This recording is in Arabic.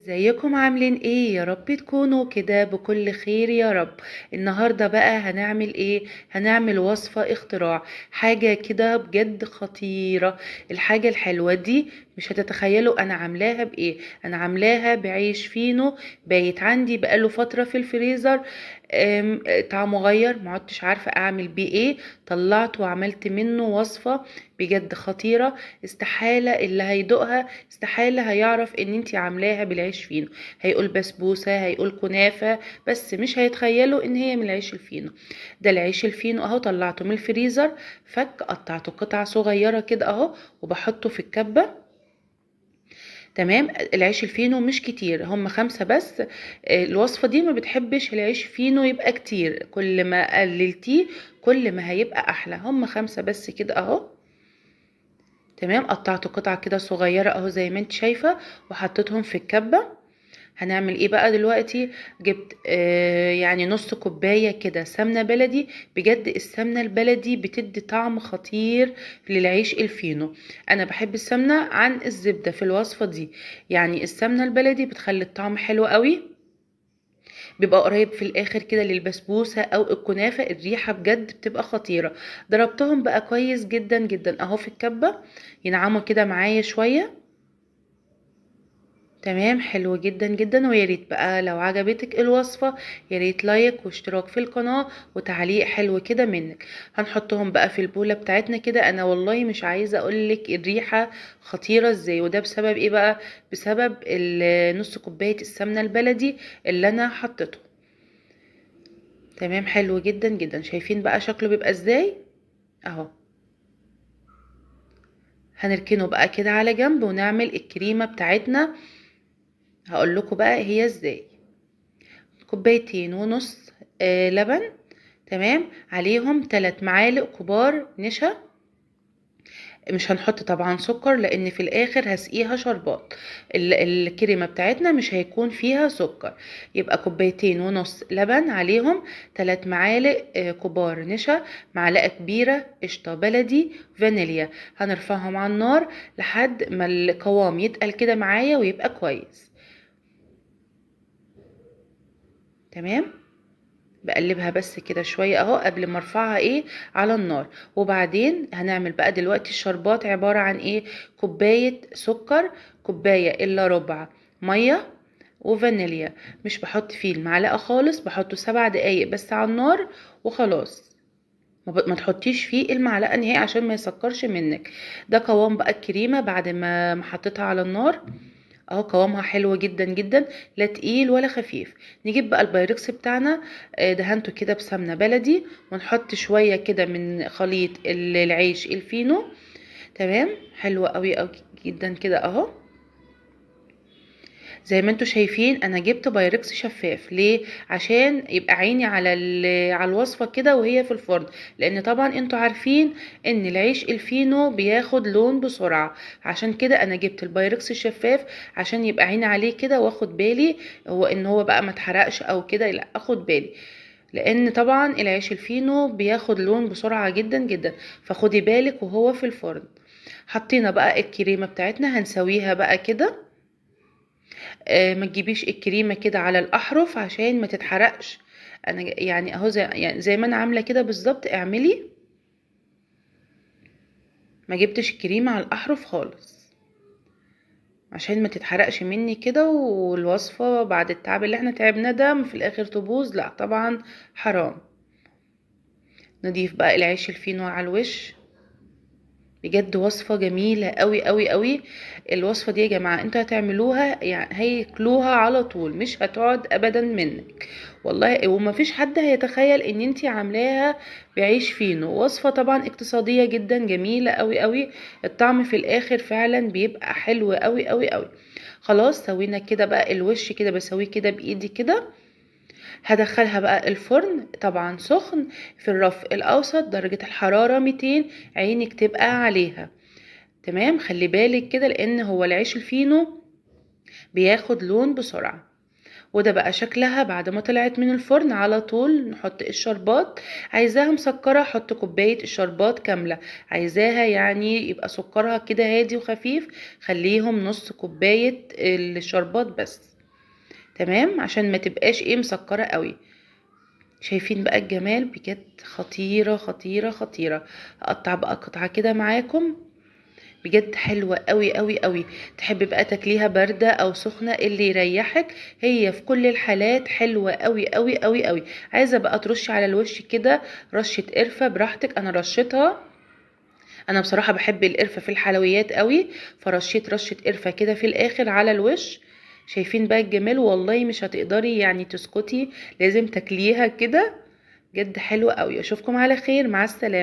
ازيكم عاملين ايه؟ يا رب تكونوا كده بكل خير يا رب. النهاردة بقى هنعمل ايه؟ هنعمل وصفة اختراع، حاجة كده بجد خطيرة. الحاجة الحلوة دي مش هتتخيلوا انا عاملاها بايه. انا عاملاها بعيش فينو بايت عندي بقاله فترة في الفريزر. طعمه غير، ما عدتش عارفة اعمل بيه ايه. طلعت وعملت منه وصفة بجد خطيرة. استحالة اللي هيدوقها استحالة هيعرف ان انتي عاملاها بالعيش فينو. هيقول بسبوسة، هيقول كنافة، بس مش هيتخيلوا ان هي من العيش الفينو. ده العيش الفينو اهو، طلعته من الفريزر، قطعته قطع صغيرة كده اهو، وبحطه في الكبة. تمام. العيش الفينو مش كتير، هم 5 بس. الوصفة دي ما بتحبش العيش فينو يبقى كتير، كل ما قللتيه كل ما هيبقى احلى. هم 5 بس كده اهو. تمام، قطعته قطع كده صغيرة اهو زي ما انت شايفة، وحطيتهم في الكبة. هنعمل ايه بقى دلوقتي؟ جبت يعني نص كوباية كده سمنة بلدي. بجد السمنة البلدي بتدي طعم خطير للعيش الفينو. انا بحب السمنة عن الزبدة في الوصفة دي. يعني السمنة البلدي بتخلي الطعم حلو قوي، بيبقى قريب في الاخر كده للبسبوسة او الكنافة. الريحة بجد بتبقى خطيرة. ضربتهم بقى كويس جدا جدا اهو في الكبة، ينعموا كده معايا شوية. تمام، حلو جدا جدا. ويا ريت بقى لو عجبتك الوصفة، يا ريت لايك واشتراك في القناة وتعليق حلو كده منك. هنحطهم بقى في البولة بتاعتنا كده. انا والله مش عايزة اقولك الريحة خطيرة ازاي، وده بسبب ايه بقى؟ بسبب نص كوباية السمنة البلدي اللي انا حطيته. تمام، حلو جدا جدا. شايفين بقى شكله بيبقى ازاي اهو. هنركنه بقى كده على جنب ونعمل الكريمة بتاعتنا. هقول لكم بقى هي ازاي. 2.5 كوباية لبن. تمام، عليهم 3 معالق كبار نشا. مش هنحط طبعا سكر لان في الاخر هسقيها شربات. الكريمة بتاعتنا مش هيكون فيها سكر. يبقى 2.5 كوباية لبن، عليهم 3 معالق كبار نشا، معلقة كبيرة قشطة بلدي، فانيليا. هنرفعهم على النار لحد ما القوام يتقل كده معايا ويبقى كويس. تمام، بقلبها بس كده شوية اهو قبل ما ارفعها على النار. وبعدين هنعمل بقى دلوقتي الشربات، عبارة عن 1 كوباية سكر، كوباية الا ربع مية، وفانيليا. مش بحط فيه المعلقة خالص، بحطه 7 دقايق بس على النار وخلاص. ما تحطيش فيه المعلقة نهائي عشان ما يسكرش منك. ده قوام بقى الكريمة بعد ما حطيتها على النار اهو. قوامها حلو جدا جدا، لا تقيل ولا خفيف. نجيب بقى البايركس بتاعنا، دهنته كده بسمنة بلدي، ونحط شوية كده من خليط العيش الفينو. تمام، حلوة قوي قوي جدا كده اهو. زي ما انتوا شايفين انا جبت بايركس شفاف ليه؟ عشان يبقى عيني على على الوصفه كده وهي في الفرن. لان طبعا انتوا عارفين ان العيش الفينو بياخد لون بسرعه. عشان كده انا جبت البايركس الشفاف عشان يبقى عيني عليه كده واخد بالي هو ان هو بقى ما اتحرقش او كده، لا اخد بالي. لان طبعا العيش الفينو بياخد لون بسرعه جدا جدا، فخدي بالك وهو في الفرن. حطينا بقى الكريمه بتاعتنا، هنسويها بقى كده. ما تجيبيش الكريمه كده على الاحرف عشان ما تتحرقش. انا يعني اهو زي ما انا عامله كده بالظبط اعملي. ما جبتش الكريمه على الاحرف خالص عشان ما تتحرقش مني كده، والوصفه بعد التعب اللي احنا تعبناه ده في الاخر تبوظ، لا طبعا حرام. نضيف بقى العيش الفينو على الوش. بجد وصفة جميلة قوي قوي قوي. الوصفة دي يا جماعة انتوا هتعملوها يعني هياكلوها على طول، مش هتقعد ابدا منك والله. ومفيش حد هيتخيل ان انتي عاملاها بعيش فينو. وصفة طبعا اقتصادية جدا، جميلة قوي قوي. الطعم في الاخر فعلا بيبقى حلو قوي قوي قوي. خلاص سوينا كده بقى الوش كده، بسويه كده بايدي كده. هدخلها بقى الفرن طبعا سخن، في الرف الاوسط، درجة الحرارة 200، عينك تبقى عليها. تمام، خلي بالك كده لان هو العيش الفينو بياخد لون بسرعة. وده بقى شكلها بعد ما طلعت من الفرن. على طول نحط الشربات. عايزاها مسكرة حط كوباية الشربات كاملة، عايزاها يعني يبقى سكرها كده هادي وخفيف، خليهم نص كوباية الشربات بس. تمام، عشان ما تبقاش ايه مسكرة قوي. شايفين بقى الجمال؟ بجد خطيرة خطيرة خطيرة. هقطع بقى قطعة كده معاكم، بجد حلوة قوي قوي قوي. تحبي بقى تاكليها باردة او سخنة اللي يريحك، هي في كل الحالات حلوة قوي قوي قوي قوي. عايزة بقى ترشي على الوش كده رشة قرفة براحتك، انا رشيتها. انا بصراحة بحب القرفة في الحلويات قوي، فرشيت رشة قرفة كده في الاخر على الوش. شايفين بقى الجمال؟ والله مش هتقدري يعني تسكتي، لازم تاكليها كده. بجد حلوة قوي. اشوفكم على خير، مع السلامة.